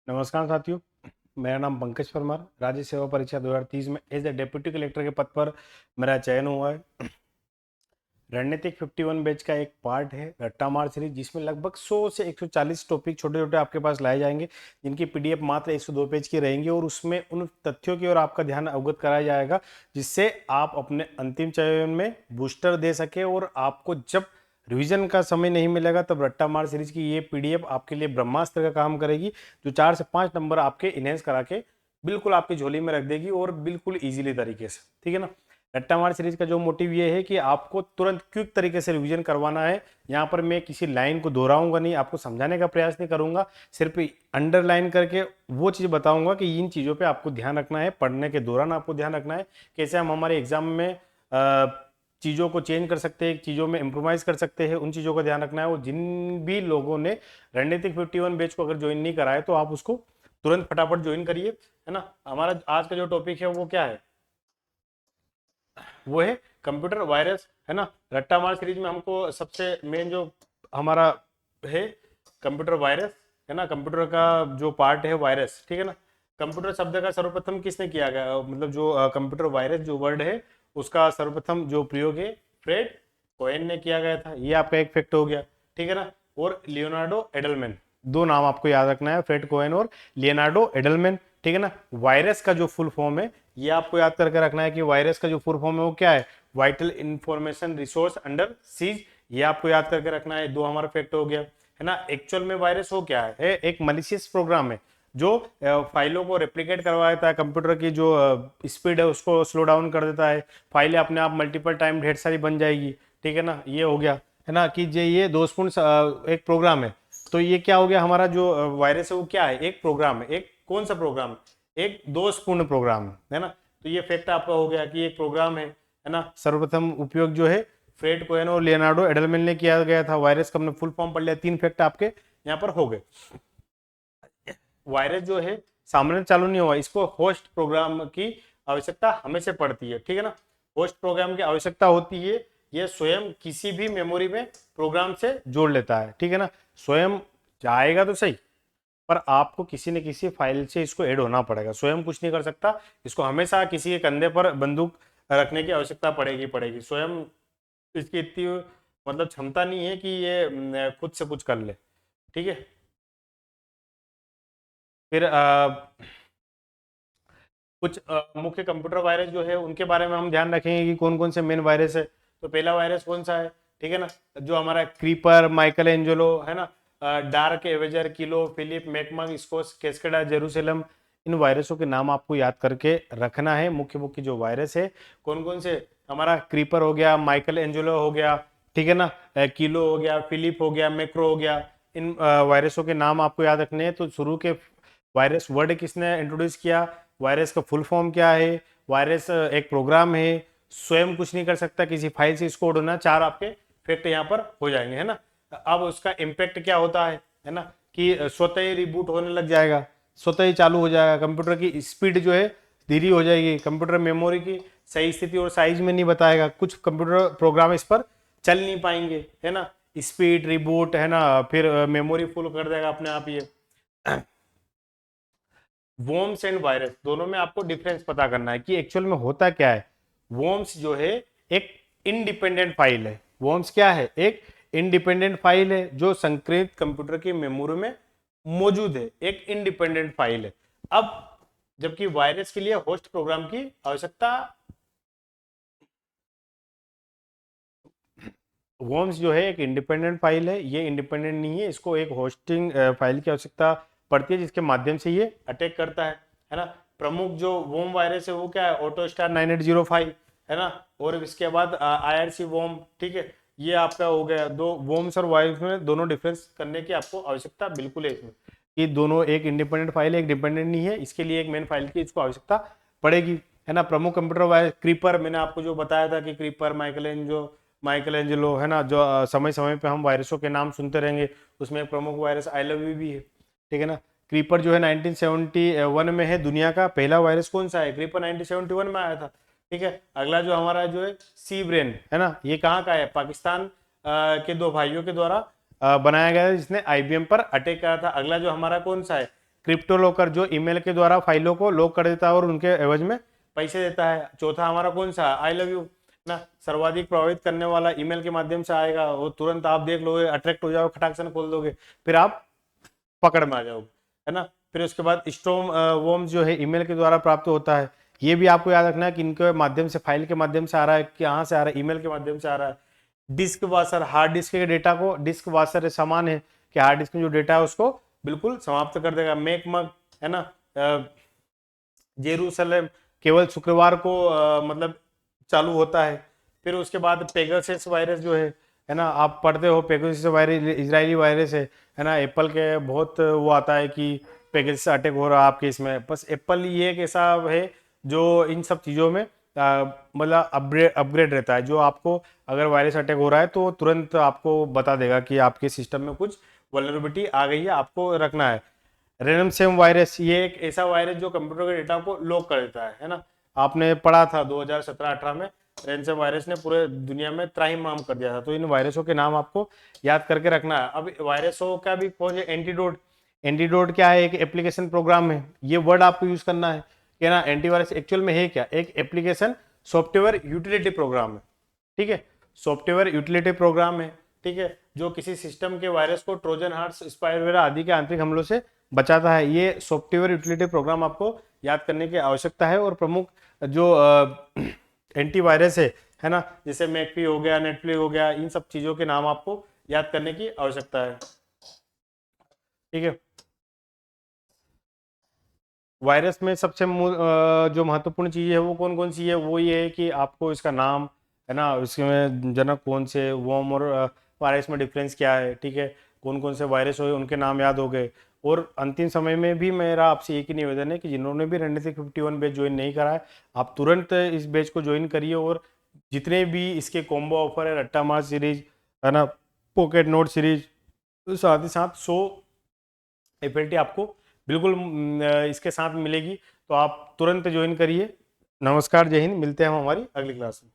नमस्कार साथियों, मेरा नाम पंकज परमार। राज्य सेवा परीक्षा 2030 में एज ए डिप्टी कलेक्टर के पद पर मेरा चयन हुआ है। रणनीतिक 51 बैच का एक पार्ट है रट्टा मार सीरीज, जिसमें लगभग 100 से 140 टॉपिक छोटे छोटे आपके पास लाए जाएंगे, जिनकी पीडीएफ मात्र 102 पेज की रहेंगी और उसमें उन तथ्यों की ओर आपका ध्यान अवगत कराया जाएगा जिससे आप अपने अंतिम चयन में बूस्टर दे सके। और आपको जब रिवीजन का समय नहीं मिलेगा तब रट्टा मार सीरीज की ये पीडीएफ आपके लिए ब्रह्मास्त्र का काम करेगी, जो 4 से 5 नंबर आपके इनहेंस करा के बिल्कुल आपकी झोली में रख देगी और बिल्कुल इजीली तरीके से। ठीक है ना। रट्टा मार सीरीज का जो मोटिव ये है कि आपको तुरंत क्विक तरीके से रिवीजन करवाना है। यहाँ पर मैं किसी लाइन को दोहराऊंगा नहीं, आपको समझाने का प्रयास नहीं करूंगा, सिर्फ अंडरलाइन करके वो चीज़ बताऊंगा कि इन चीज़ों पे आपको ध्यान रखना है, पढ़ने के दौरान आपको ध्यान रखना है, कैसे हम हमारे एग्जाम में चीज़ों को चेंज कर सकते हैं, चीज़ों में इम्प्रोवाइज कर सकते हैं, उन चीज़ों का ध्यान रखना है। और जिन भी लोगों ने रणनीतिक 51 बैच को अगर ज्वाइन नहीं करा है तो आप उसको तुरंत फटाफट ज्वाइन करिए, है ना। हमारा आज का जो टॉपिक है वो क्या है, वो है कंप्यूटर वायरस, है ना। रट्टा मार सीरीज में हमको सबसे मेन जो हमारा है कंप्यूटर वायरस, है ना। कंप्यूटर का जो पार्ट है वायरस, ठीक है ना। कंप्यूटर शब्द का सर्वप्रथम किसने किया गया, मतलब जो कंप्यूटर वायरस जो वर्ड है उसका सर्वप्रथम जो प्रयोग है फ्रेड कोएन ने किया गया था। ये आपका एक फैक्ट हो गया, ठीक है ना। और लियोनार्डो एडलमैन, दो नाम आपको याद रखना है, फ्रेड कोएन और लियोनार्डो एडलमैन, ठीक है ना। वायरस का जो फुल फॉर्म है ये आपको याद करके रखना है कि वायरस का जो फुल फॉर्म है वो क्या है, vital information resource under seize. ये आपको याद करके रखना है। दो हमारा फैक्ट हो गया, है ना। एक्चुअल में वायरस हो क्या है, एक मलिशियस प्रोग्राम है जो फाइलों को रेप्लिकेट करवा देता है, कंप्यूटर की जो स्पीड है उसको स्लो डाउन कर देता है, फाइलें अपने आप मल्टीपल टाइम ढेर सारी बन जाएगी, ठीक है ना। ये हो गया, है ना, कि ये दोषपूर्ण एक प्रोग्राम है। तो ये क्या हो गया, हमारा जो वायरस है वो क्या है, एक प्रोग्राम है। एक कौन सा प्रोग्राम, एक दोषपूर्ण प्रोग्राम है ना। तो ये फैक्ट आपका हो गया कि एक प्रोग्राम है ना। सर्वप्रथम उपयोग जो है फ्रेड कोएन और लियोनार्डो एडलमैन ने किया गया था। वायरस का हमने फुल फॉर्म पढ़ लिया, तीन फैक्ट आपके यहाँ पर हो गए। वायरस जो है सामान्य चालू नहीं हुआ, इसको होस्ट प्रोग्राम की आवश्यकता हमेशा पड़ती है, ठीक है ना। होस्ट प्रोग्राम की आवश्यकता होती है, ये स्वयं किसी भी मेमोरी में प्रोग्राम से जोड़ लेता है, ठीक है ना। स्वयं जाएगा तो सही, पर आपको किसी न किसी फाइल से इसको ऐड होना पड़ेगा, स्वयं कुछ नहीं कर सकता। इसको हमेशा किसी के कंधे पर बंदूक रखने की आवश्यकता पड़ेगी। स्वयं इसकी इतनी मतलब क्षमता नहीं है कि ये खुद से कुछ कर ले, ठीक है। फिर कुछ मुख्य कंप्यूटर वायरस जो है उनके बारे में हम ध्यान रखेंगे कि कौन कौन से मेन वायरस है। तो पहला वायरस कौन सा है, ठीक है ना, जो हमारा क्रीपर, माइकल एंजेलो, है ना, डार्क एवेजर, किलो, फिलिप, मैकमंग, स्कोस, कैस्केडा, जेरूसलम, इन वायरसों के नाम आपको याद करके रखना है। मुख्य मुख्य जो वायरस है कौन कौन से, हमारा क्रीपर हो गया, माइकल एंजेलो हो गया, ठीक है ना, किलो हो गया, फिलिप हो गया, मैक्रो हो गया। इन वायरसों के नाम आपको याद रखने हैं। तो शुरू के वायरस वर्ड किसने इंट्रोड्यूस किया, वायरस का फुल फॉर्म क्या है, वायरस एक प्रोग्राम है, स्वयं कुछ नहीं कर सकता, किसी फाइल से इसको होना, चार आपके फैक्ट यहाँ पर हो जाएंगे, है ना। अब उसका इम्पैक्ट क्या होता है ना, कि स्वतः ही रिबूट होने लग जाएगा, स्वतः ही चालू हो जाएगा, कंप्यूटर की स्पीड जो है धीरे हो जाएगी, कंप्यूटर मेमोरी की सही स्थिति और साइज में नहीं बताएगा, कुछ कंप्यूटर प्रोग्राम इस पर चल नहीं पाएंगे, है ना। स्पीड रिबूट, है ना, फिर मेमोरी फुल कर देगा अपने आप ये। वॉर्म्स एंड वायरस दोनों में आपको डिफरेंस पता करना है कि एक्चुअल में होता क्या है। वॉर्म्स जो है एक इंडिपेंडेंट फाइल है। वॉर्म्स क्या है, एक इंडिपेंडेंट फाइल है जो संकलित कंप्यूटर की मेमोरी में मौजूद है, एक इंडिपेंडेंट फाइल है। अब जबकि वायरस के लिए होस्ट प्रोग्राम की आवश्यकता, वॉर्म्स जो है एक इंडिपेंडेंट फाइल है, ये इंडिपेंडेंट नहीं है, इसको एक होस्टिंग फाइल की आवश्यकता पड़ती है जिसके माध्यम से ये अटैक करता है ना। प्रमुख जो वोम वायरस है वो क्या है, ऑटो स्टार 9805, है ना। और इसके बाद IRC वोम, ठीक है। ये आपका हो गया। दो वोम्स और वायरस में दोनों डिफरेंस करने की आपको आवश्यकता बिल्कुल है इसमें, कि दोनों एक इंडिपेंडेंट फाइल है, एक डिपेंडेंट नहीं है, इसके लिए एक मेन फाइल की इसको आवश्यकता पड़ेगी, है ना। प्रमुख कंप्यूटर वायरस क्रीपर, मैंने आपको जो बताया था कि क्रीपर, माइकल एंजेलो, है ना, जो समय समय पे हम वायरसों के नाम सुनते रहेंगे, उसमें एक प्रमुख वायरस आई लव यू भी है, ठीक है ना। क्रीपर जो है 1971 में है। दुनिया का पहला वायरस कौन सा है, क्रीपर 1971 में आया था, ठीक है। अगला जो हमारा जो है सी ब्रेन, है ना, ये कहाँ का है, पाकिस्तान के दो भाइयों के द्वारा बनाया गया है, जिसने IBM पर अटैक करा था। अगला जो हमारा कौन सा है, क्रिप्टो लॉकर जो ईमेल के द्वारा फाइलों को लॉक कर देता है और उनके एवज में पैसे देता है। चौथा हमारा कौन सा, आई लव यू ना, सर्वाधिक प्रभावित करने वाला ईमेल के माध्यम से आएगा, वो तुरंत आप देख लोगे, अट्रैक्ट हो जाओगे, खटाक से खोल दोगे, फिर आप पकड़ में आ जाओगे, है ना। फिर उसके बाद स्टॉर्म वॉर्म्स जो है ईमेल के द्वारा प्राप्त होता है। ये भी आपको याद रखना है कि इनके माध्यम से, फाइल के माध्यम से आ रहा है, कहाँ से आ रहा है, ईमेल के माध्यम से आ रहा है। डिस्क वाशर, हार्ड डिस्क के डेटा को डिस्क वाशर समान है कि हार्ड डिस्क में जो डेटा है उसको बिल्कुल समाप्त कर देगा। मेक मग, है ना, जेरूसलम केवल शुक्रवार को मतलब चालू होता है। फिर उसके बाद पेगासस वायरस जो है ना, आप पढ़ते हो पेगासस वायरस इजरायली वायरस है ना। एप्पल के बहुत वो आता है कि पेगासस अटैक हो रहा है आपके इसमें, बस एप्पल ये एक ऐसा है जो इन सब चीज़ों में मतलब अपग्रेड रहता है, जो आपको अगर वायरस अटैक हो रहा है तो तुरंत आपको बता देगा कि आपके सिस्टम में कुछ वल्नरेबिलिटी आ गई है, आपको रखना है। रैनसम वायरस, ये एक ऐसा वायरस जो कंप्यूटर के डेटा को लॉक कर देता है ना। आपने पढ़ा था 2017-18 में रैनसम वायरस ने पूरे दुनिया में त्राहिमाम कर दिया था। तो इन वायरसों के नाम आपको याद करके रखना है। अब वायरसों का भी कौन है, एंटीडोट। एंटीडोट क्या है, एक एप्लीकेशन प्रोग्राम है, ये वर्ड आपको यूज करना है कि ना। एंटीवायरस एक्चुअल में है क्या, एक एप्लीकेशन सॉफ्टवेयर यूटिलिटी प्रोग्राम है, ठीक है, सॉफ्टवेयर यूटिलिटी प्रोग्राम है, ठीक है, जो किसी सिस्टम के वायरस को ट्रोजन हार्स, स्पाइवेयर आदि के आंतरिक हमलों से बचाता है। ये सॉफ्टवेयर यूटिलिटी प्रोग्राम आपको याद करने की आवश्यकता है। और प्रमुख जो एंटीवायरस है ना, जैसे मैकफी हो गया, नेटफ्लिक्स हो गया, इन सब चीजों के नाम आपको याद करने की आवश्यकता है, ठीक है। वायरस में सबसे जो महत्वपूर्ण चीज है वो कौन कौन सी है, वो ये है कि आपको इसका नाम, है ना, इसमें जनक कौन से, वॉर्म और वायरस में डिफरेंस क्या है, ठीक है, कौन कौन से वायरस हो उनके नाम याद हो गए। और अंतिम समय में भी मेरा आपसे एक ही निवेदन है कि जिन्होंने भी रणनीतिक 51 बैच ज्वाइन नहीं करा है, आप तुरंत इस बैच को ज्वाइन करिए। और जितने भी इसके कॉम्बो ऑफर है, रट्टा मार सीरीज, है ना, पॉकेट नोट सीरीज, साथ ही साथ 100 एफएलटी आपको बिल्कुल इसके साथ मिलेगी। तो आप तुरंत ज्वाइन करिए। नमस्कार, जय हिंद, मिलते हैं हम हमारी अगली क्लास में।